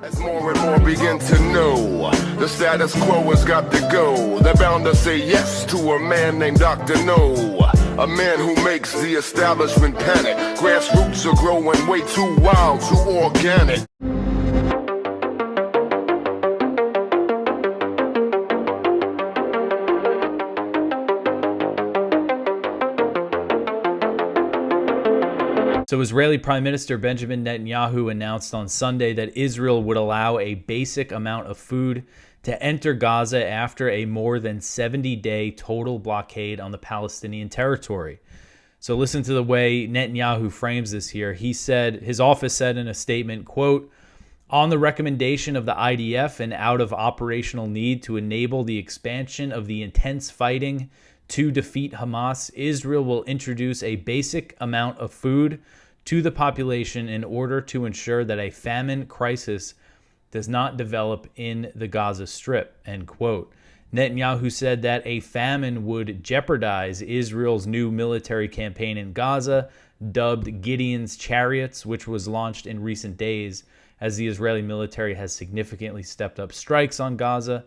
As more and more begin to know, the status quo has got to go. They're bound to say yes to a man named Dr. No, a man who makes the establishment panic. Grassroots are growing way too wild, too organic. So Israeli Prime Minister Benjamin Netanyahu announced on Sunday that Israel would allow a basic amount of food to enter Gaza after a more than 70-day total blockade on the Palestinian territory. So listen to the way Netanyahu frames this here. He said, his office said in a statement, quote, "On the recommendation of the IDF and out of operational need to enable the expansion of the intense fighting to defeat Hamas, Israel will introduce a basic amount of food to the population in order to ensure that a famine crisis does not develop in the Gaza Strip," end quote. Netanyahu said that a famine would jeopardize Israel's new military campaign in Gaza, dubbed Gideon's Chariots, which was launched in recent days as the Israeli military has significantly stepped up strikes on Gaza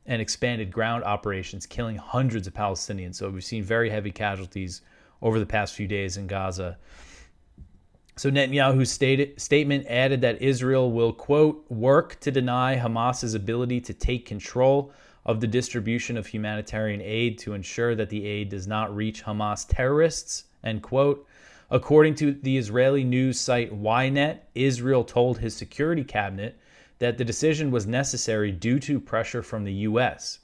and expanded ground operations, killing hundreds of Palestinians. So we've seen very heavy casualties over the past few days in Gaza. So Netanyahu's statement added that Israel will, quote, "work to deny Hamas's ability to take control of the distribution of humanitarian aid to ensure that the aid does not reach Hamas terrorists," end quote. According to the Israeli news site Ynet, Israel told his security cabinet that the decision was necessary due to pressure from the U.S.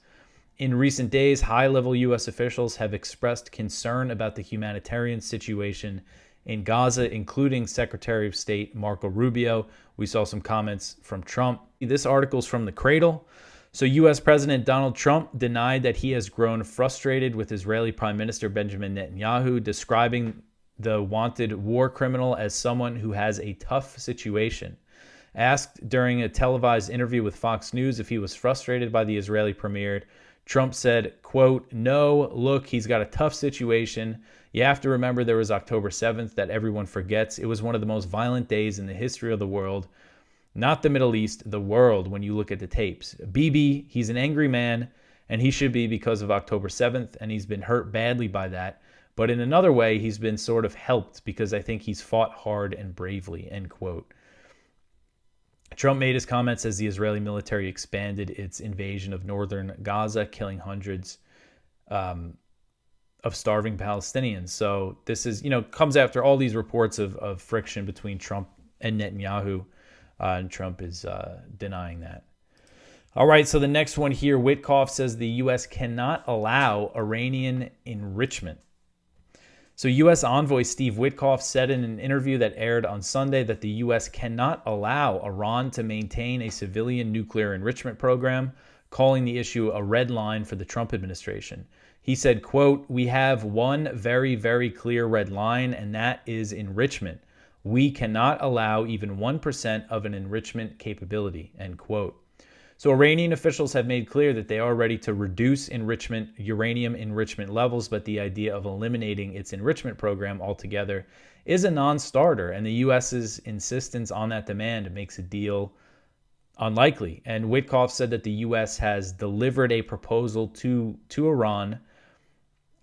In recent days, high-level U.S. officials have expressed concern about the humanitarian situation in Gaza, including Secretary of State Marco Rubio. We saw some comments from Trump. This article is from The Cradle. So U.S. President Donald Trump denied that he has grown frustrated with Israeli Prime Minister Benjamin Netanyahu, describing the wanted war criminal as someone who has a tough situation. Asked during a televised interview with Fox News if he was frustrated by the Israeli premier, Trump said, quote, "No, look, he's got a tough situation. You have to remember there was October 7th that everyone forgets. It was one of the most violent days in the history of the world. Not the Middle East, the world, when you look at the tapes. Bibi, he's an angry man, and he should be because of October 7th, and he's been hurt badly by that. But in another way, he's been sort of helped because I think he's fought hard and bravely," end quote. Trump made his comments as the Israeli military expanded its invasion of northern Gaza, killing hundreds of starving Palestinians. So this is, comes after all these reports of friction between Trump and Netanyahu, and Trump is denying that. All right, so the next one here, Witkoff says the U.S. cannot allow Iranian enrichment. So U.S. envoy Steve Witkoff said in an interview that aired on Sunday that the U.S. cannot allow Iran to maintain a civilian nuclear enrichment program, calling the issue a red line for the Trump administration. He said, quote, "We have one very, very clear red line, and that is enrichment. We cannot allow even 1% of an enrichment capability," end quote. So Iranian officials have made clear that they are ready to reduce uranium enrichment levels, but the idea of eliminating its enrichment program altogether is a non-starter, and the U.S.'s insistence on that demand makes a deal unlikely. And Witkoff said that the U.S. has delivered a proposal to Iran,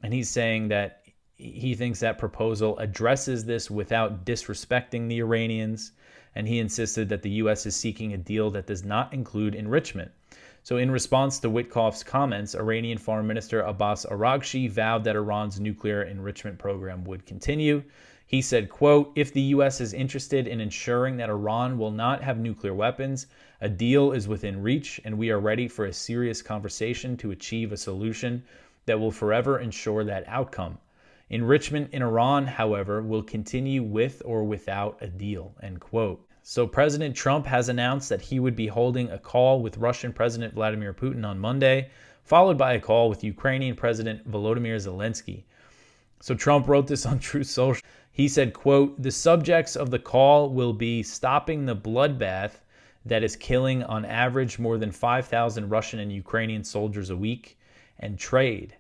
and he's saying that he thinks that proposal addresses this without disrespecting the Iranians. And he insisted that the U.S. is seeking a deal that does not include enrichment. So in response to Witkoff's comments, Iranian Foreign Minister Abbas Araghchi vowed that Iran's nuclear enrichment program would continue. He said, quote, "If the U.S. is interested in ensuring that Iran will not have nuclear weapons, a deal is within reach, and we are ready for a serious conversation to achieve a solution that will forever ensure that outcome. Enrichment in Iran, however, will continue with or without a deal," end quote. So President Trump has announced that he would be holding a call with Russian President Vladimir Putin on Monday, followed by a call with Ukrainian President Volodymyr Zelensky. So Trump wrote this on Truth Social. He said, quote, "The subjects of the call will be stopping the bloodbath that is killing on average more than 5,000 Russian and Ukrainian soldiers a week, and trade.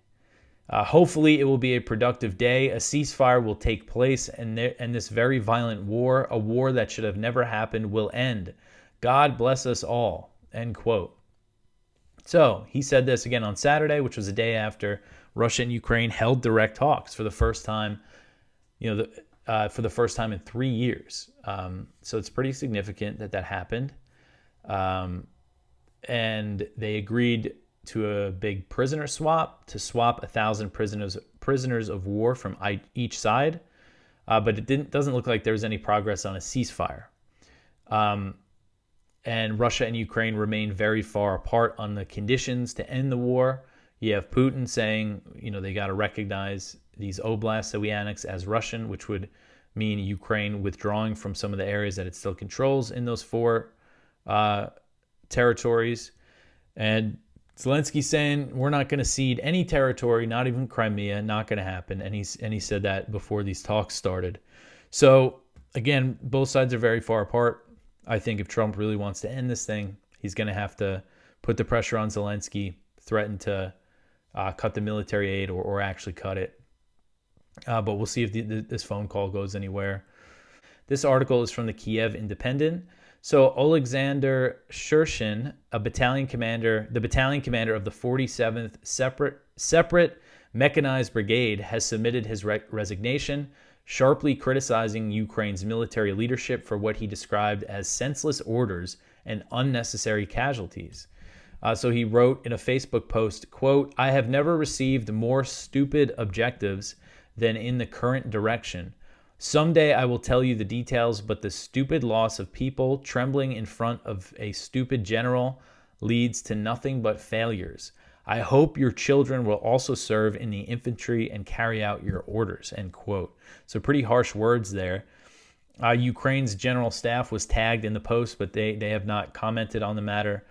Hopefully it will be a productive day. A ceasefire will take place, and this very violent war, a war that should have never happened, will end. God bless us all, end quote. So he said this again on Saturday, which was a day after Russia and Ukraine held direct talks for the first time, for the first time in 3 years. So it's pretty significant that happened. And they agreed to a big prisoner swap, to swap 1,000 prisoners of war from each side. But it doesn't look like there was any progress on a ceasefire. And Russia and Ukraine remain very far apart on the conditions to end the war. You have Putin saying, they got to recognize these oblasts that we annex as Russian, which would mean Ukraine withdrawing from some of the areas that it still controls in those 4 territories. And Zelensky saying, we're not going to cede any territory, not even Crimea, not going to happen. And he said that before these talks started. So again, both sides are very far apart. I think if Trump really wants to end this thing, he's going to have to put the pressure on Zelensky, threaten to cut the military aid or actually cut it. But we'll see if this phone call goes anywhere. This article is from the Kiev Independent. So Alexander Shershin, the battalion commander of the 47th Separate Mechanized Brigade, has submitted his resignation, sharply criticizing Ukraine's military leadership for what he described as senseless orders and unnecessary casualties. So he wrote in a Facebook post, quote, "I have never received more stupid objectives than in the current direction. Someday I will tell you the details, but the stupid loss of people trembling in front of a stupid general leads to nothing but failures. I hope your children will also serve in the infantry and carry out your orders," end quote. So pretty harsh words there. Ukraine's general staff was tagged in the post, but they have not commented on the matter.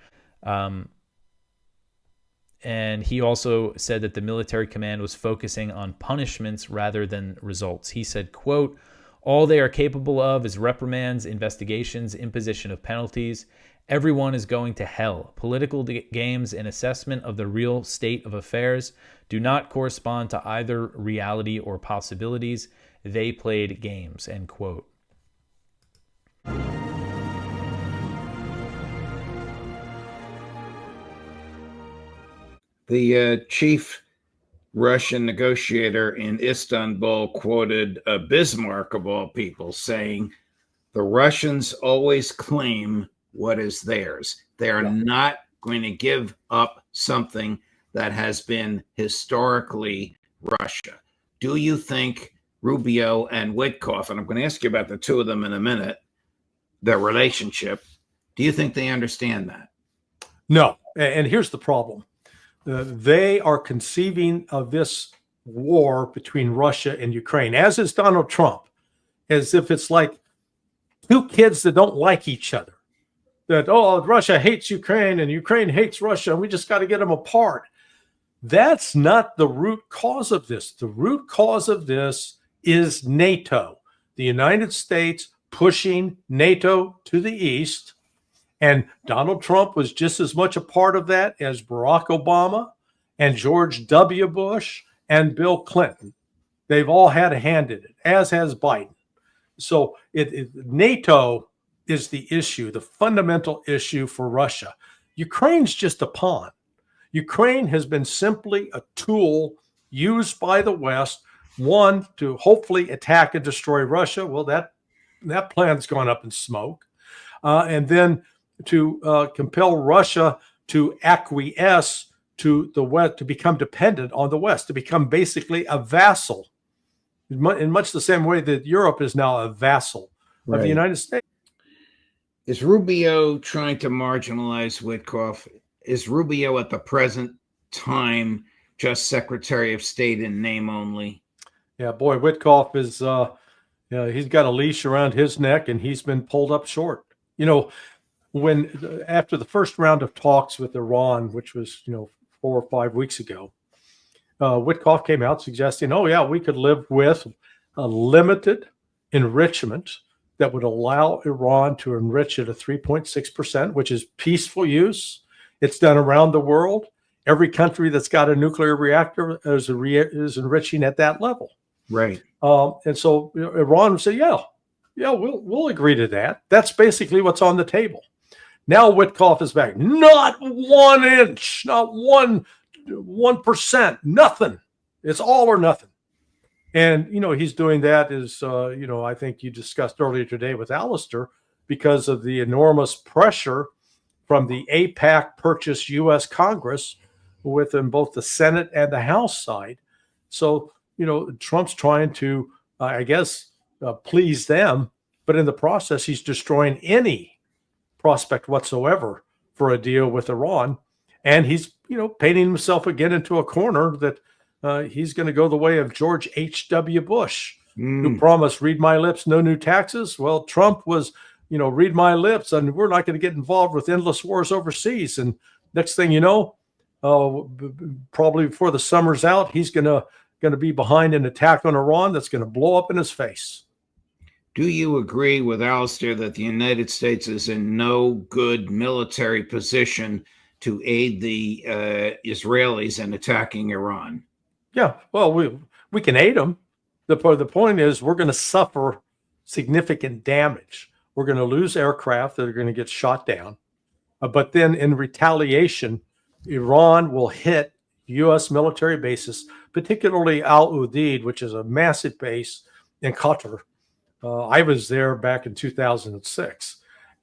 And he also said that the military command was focusing on punishments rather than results. He said, quote, "All they are capable of is reprimands, investigations, imposition of penalties. Everyone is going to hell. Political games and assessment of the real state of affairs do not correspond to either reality or possibilities. They played games," end quote. The chief Russian negotiator in Istanbul quoted Bismarck, of all people, saying, "The Russians always claim what is theirs. They are not going to give up something that has been historically Russia." Do you think Rubio and Witkoff, and I'm going to ask you about the two of them in a minute, their relationship, do you think they understand that? No. And here's the problem. They are conceiving of this war between Russia and Ukraine, as is Donald Trump, as if it's like 2 kids that don't like each other. That, Russia hates Ukraine and Ukraine hates Russia, and we just got to get them apart. That's not the root cause of this. The root cause of this is NATO, the United States pushing NATO to the east. And Donald Trump was just as much a part of that as Barack Obama and George W. Bush and Bill Clinton. They've all had a hand in it, as has Biden. So NATO is the issue, the fundamental issue for Russia. Ukraine's just a pawn. Ukraine has been simply a tool used by the West, one, to hopefully attack and destroy Russia. Well, that plan's gone up in smoke. And then to compel Russia to acquiesce to the West, to become dependent on the West, to become basically a vassal, in much the same way that Europe is now a vassal of the United States. Is Rubio trying to marginalize Witkoff? Is Rubio at the present time just Secretary of State in name only? Yeah, boy, Witkoff is, he's got a leash around his neck and he's been pulled up short. When after the first round of talks with Iran, which was 4 or 5 weeks ago, Witkoff came out suggesting, we could live with a limited enrichment that would allow Iran to enrich at a 3.6%, which is peaceful use. It's done around the world. Every country that's got a nuclear reactor is enriching at that level. Right. And so Iran would say, we'll agree to that. That's basically what's on the table. Now Witkoff is back. Not 1 inch, not 1%, nothing. It's all or nothing. And, he's doing that as, I think you discussed earlier today with Alistair, because of the enormous pressure from the APAC purchased U.S. Congress within both the Senate and the House side. So, Trump's trying to, please them, but in the process, he's destroying any prospect whatsoever for a deal with Iran. And he's, painting himself again into a corner that he's going to go the way of George H.W. Bush, who promised read my lips, no new taxes. Well, Trump was, read my lips, and we're not going to get involved with endless wars overseas. And next thing you know, probably before the summer's out, he's going to be behind an attack on Iran that's going to blow up in his face. Do you agree with Alistair that the United States is in no good military position to aid the Israelis in attacking Iran? Yeah, well, we can aid them. The point is we're going to suffer significant damage. We're going to lose aircraft that are going to get shot down. But then in retaliation, Iran will hit U.S. military bases, particularly Al Udeid, which is a massive base in Qatar. I was there back in 2006.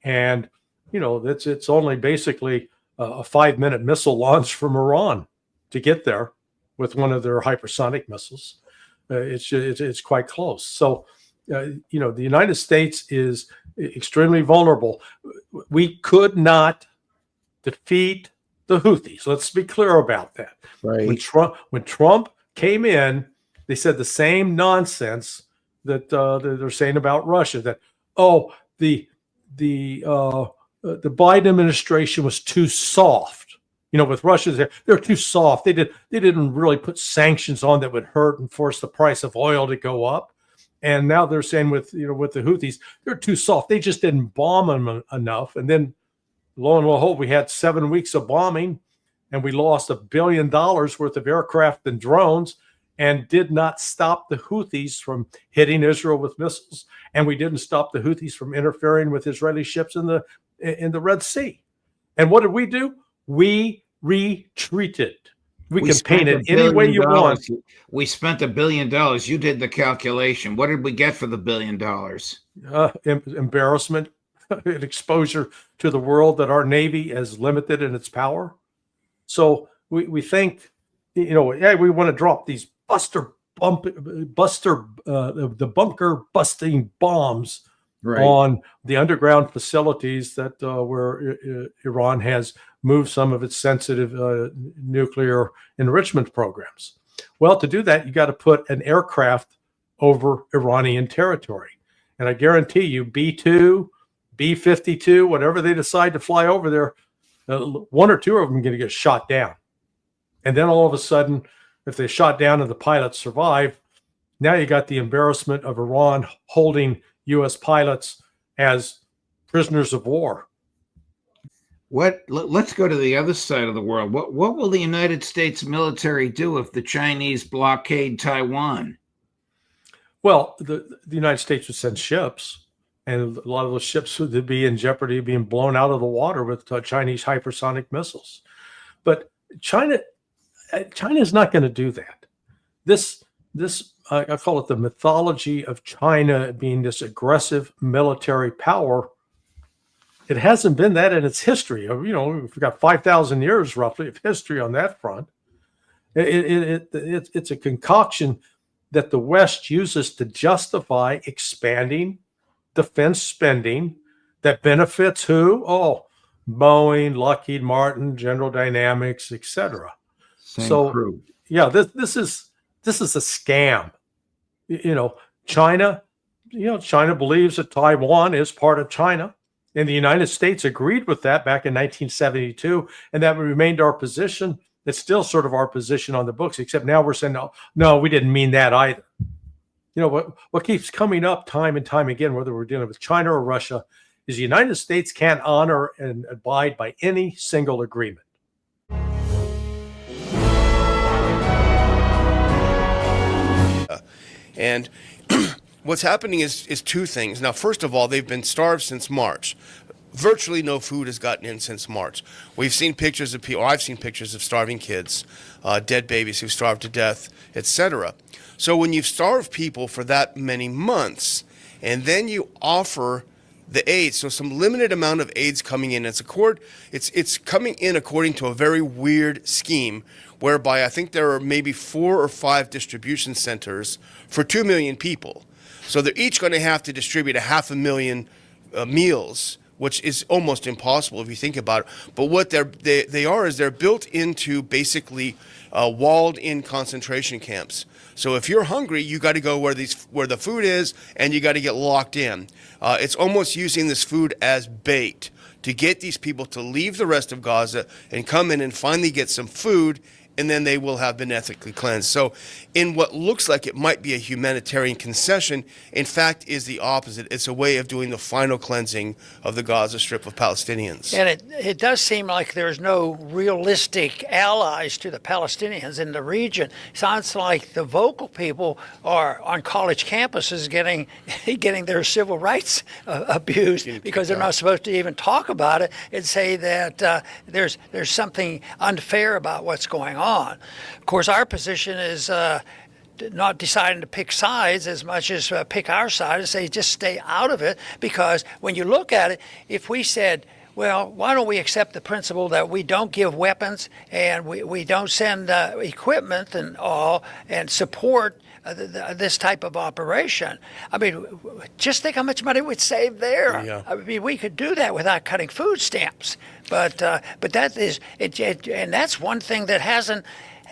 And, it's only basically a 5-minute missile launch from Iran to get there with one of their hypersonic missiles. It's quite close. So, the United States is extremely vulnerable. We could not defeat the Houthis. Let's be clear about that. Right. When Trump came in, they said the same nonsense that they're saying about Russia. That the Biden administration was too soft. With Russia, they're too soft. They didn't really put sanctions on that would hurt and force the price of oil to go up. And now they're saying with the Houthis, they're too soft. They just didn't bomb them enough. And then lo and behold, we had 7 weeks of bombing, and we lost $1 billion worth of aircraft and drones, and did not stop the Houthis from hitting Israel with missiles. And we didn't stop the Houthis from interfering with Israeli ships in the Red Sea. And what did we do? We retreated. We can paint it any way you want. We spent $1 billion. You did the calculation. What did we get for the $1 billion? Embarrassment and exposure to the world that our Navy is limited in its power. So we think, we want to drop these the bunker busting bombs on the underground facilities that where Iran has moved some of its sensitive nuclear enrichment programs. Well, to do that, you got to put an aircraft over Iranian territory. And I guarantee you, B-2, B-52, whatever they decide to fly over there, one or two of them are going to get shot down. And then all of a sudden, if they shot down and the pilots survive, now you got the embarrassment of Iran holding U.S. pilots as prisoners of war. Let's go to the other side of the world. What will the United States military do if the Chinese blockade Taiwan? Well, the United States would send ships, and a lot of those ships would be in jeopardy of being blown out of the water with Chinese hypersonic missiles. But China is not going to do that. This I call it the mythology of China being this aggressive military power. It hasn't been that in its history. We've got 5,000 years roughly of history on that front. It's a concoction that the West uses to justify expanding defense spending that benefits who? Boeing, Lockheed Martin, General Dynamics, etc. Crew. Yeah, this is a scam. China believes that Taiwan is part of China. And the United States agreed with that back in 1972, and that remained our position. It's still sort of our position on the books, except now we're saying, no, we didn't mean that either. What keeps coming up time and time again, whether we're dealing with China or Russia, is the United States can't honor and abide by any single agreement. And what's happening is two things. Now, first of all, they've been starved since March. virtually no food has gotten in since March. We've seen pictures of people, or I've seen pictures of starving kids, dead babies who starved to death, etc. So when you've starved people for that many months, and then you offer the aid, so some limited amount of aid's coming in. It's coming in according to a very weird scheme, whereby I think there are maybe 4 or 5 distribution centers for 2 million people. So they're each going to have to distribute 500,000 meals, which is almost impossible if you think about it. But what they're built into basically walled-in concentration camps. So if you're hungry, you got to go where the food is, and you got to get locked in. It's almost using this food as bait to get these people to leave the rest of Gaza and come in and finally get some food, and then they will have been ethically cleansed. So in what looks like it might be a humanitarian concession, in fact is the opposite. It's a way of doing the final cleansing of the Gaza Strip of Palestinians. And it does seem like there's no realistic allies to the Palestinians in the region. Sounds like the vocal people are on college campuses getting their civil rights abused because they're not supposed to even talk about it and say that there's something unfair about what's going on. Of course, our position is not deciding to pick sides as much as pick our side and say just stay out of it, because when you look at it, if we said, well, why don't we accept the principle that we don't give weapons and we don't send equipment and all and support this type of operation. I mean, just think how much money we'd save there. Yeah. I mean, we could do that without cutting food stamps. But that is it, and that's one thing that hasn't.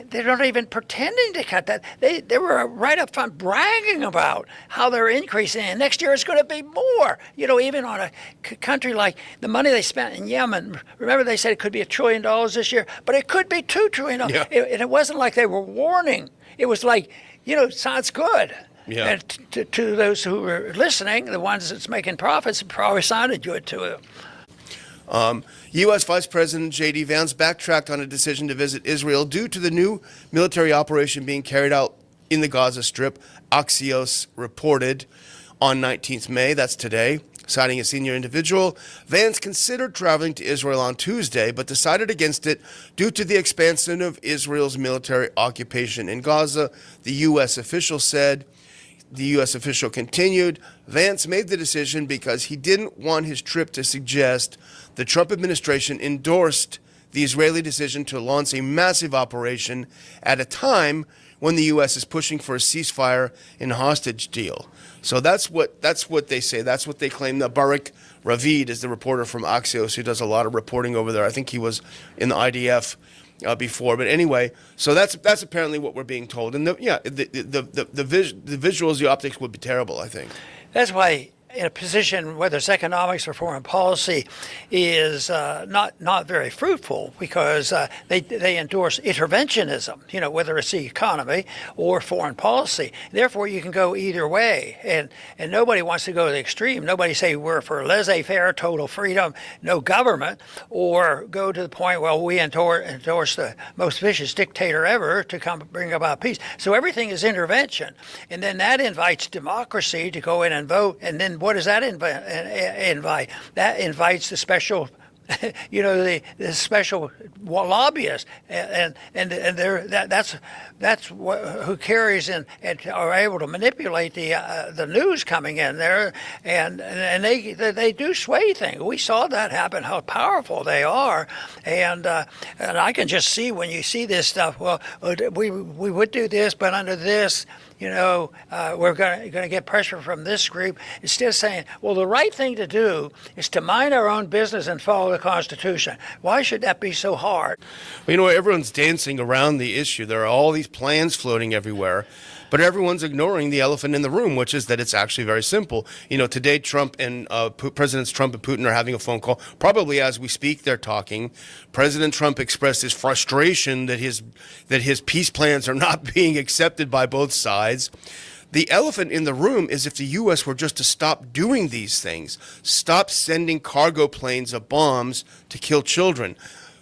They're not even pretending to cut that. They were right up front bragging about how they're increasing, and next year it's going to be more. You know, even on a country like the money they spent in Yemen. Remember, they said it could be $1 trillion this year, but it could be $2 trillion. Yeah. It wasn't like they were warning. It was like, you know, sounds good. Yeah. And to those who were listening, the ones that's making profits, it probably sounded good to them. U.S. Vice President J.D. Vance backtracked on a decision to visit Israel due to the new military operation being carried out in the Gaza Strip. Axios reported on 19th May, that's today, citing a senior individual. Vance considered traveling to Israel on Tuesday, but decided against it due to the expansion of Israel's military occupation in Gaza, the U.S. official said. The U.S. official continued, Vance made the decision because he didn't want his trip to suggest the Trump administration endorsed the Israeli decision to launch a massive operation at a time when the U.S. is pushing for a ceasefire and hostage deal. So that's what they say. That's what they claim. Now, Barak Ravid is the reporter from Axios who does a lot of reporting over there. I think he was in the IDF before, but anyway, so that's apparently what we're being told, and the visuals, the optics would be terrible, I think. That's why in a position, whether it's economics or foreign policy, is not very fruitful, because they endorse interventionism, you know, whether it's the economy or foreign policy. Therefore, you can go either way, and nobody wants to go to the extreme. Nobody say we're for laissez-faire, total freedom, no government, or go to the point where we endorse the most vicious dictator ever to come bring about peace. So everything is intervention, and then that invites democracy to go in and vote, and then what does that invite? That invites the special, you know, the special lobbyists, and that's who carries and are able to manipulate the news coming in there, and they do sway things. We saw that happen, how powerful they are, and I can just see when you see this stuff. Well, we would do this, but under this, you know, we're going to get pressure from this group. Instead of saying, well, the right thing to do is to mind our own business and follow the Constitution. Why should that be so hard? Well, you know, everyone's dancing around the issue. There are all these plans floating everywhere, but everyone's ignoring the elephant in the room, which is that it's actually very simple. You know, today Trump and Presidents Trump and Putin are having a phone call. Probably as we speak, they're talking. President Trump expressed his frustration that his peace plans are not being accepted by both sides. The elephant in the room is if the U.S. were just to stop doing these things, stop sending cargo planes of bombs to kill children,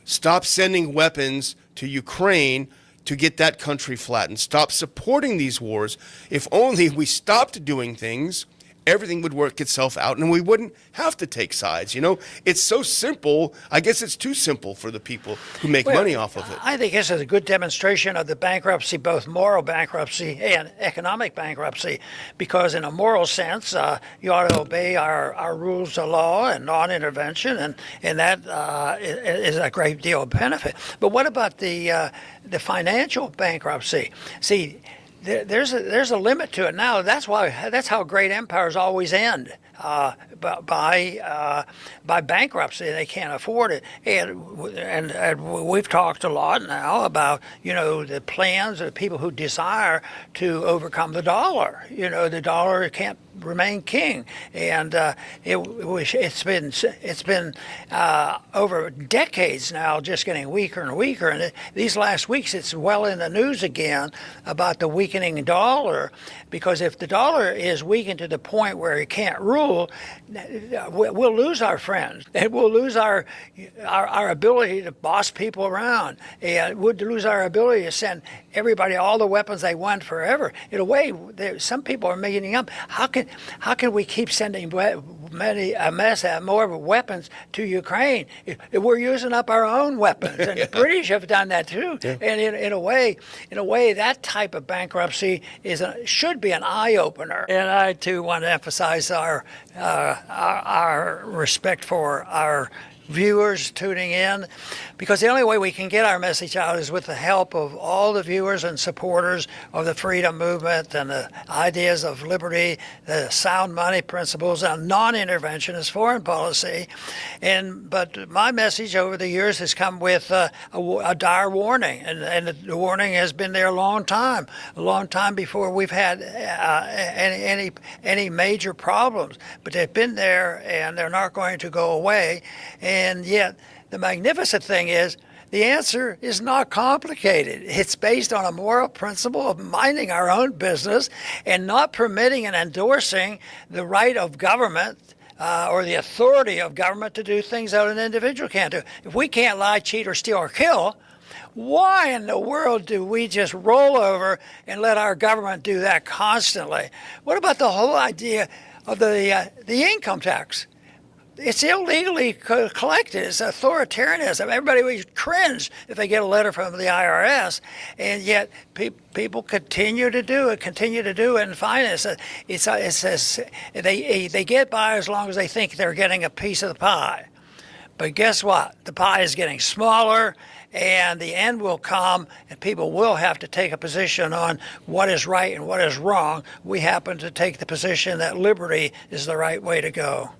stop sending weapons to Ukraine to get that country flattened, stop supporting these wars. If only we stopped doing things everything would work itself out and we wouldn't have to take sides. It's so simple. I guess it's too simple for the people who make money off of it. I think this is a good demonstration of the bankruptcy, both moral bankruptcy and economic bankruptcy, because in a moral sense, you ought to obey our rules of law and non-intervention, and that is a great deal of benefit. But what about the financial bankruptcy? See, there's a limit to it now. That's how great empires always end, by bankruptcy. They can't afford it, and we've talked a lot now about the plans of people who desire to overcome the dollar. The dollar can't remain king, and it's been over decades now, just getting weaker and weaker. And these last weeks, it's well in the news again about the weakening dollar, because if the dollar is weakened to the point where it can't rule, we'll lose our friends, and we'll lose our ability to boss people around, and we'll lose our ability to send everybody all the weapons they want forever. In a way, some people are making up. How can we keep sending more weapons to Ukraine if we're using up our own weapons? And the British have done that too. Yeah. And in a way, that type of bankruptcy should be an eye opener. And I too want to emphasize our respect for our viewers tuning in, because the only way we can get our message out is with the help of all the viewers and supporters of the freedom movement and the ideas of liberty, the sound money principles, and non-interventionist foreign policy. But my message over the years has come with a dire warning, and the warning has been there a long time before we've had any major problems. But they've been there, and they're not going to go away. And yet, the magnificent thing is, the answer is not complicated. It's based on a moral principle of minding our own business and not permitting and endorsing the right of government or the authority of government to do things that an individual can't do. If we can't lie, cheat, or steal, or kill, why in the world do we just roll over and let our government do that constantly? What about the whole idea of the income tax? It's illegally collected. It's authoritarianism. Everybody would cringe if they get a letter from the IRS, and yet people continue to do it and finance it. They get by as long as they think they're getting a piece of the pie. But guess what? The pie is getting smaller, and the end will come, and people will have to take a position on what is right and what is wrong. We happen to take the position that liberty is the right way to go.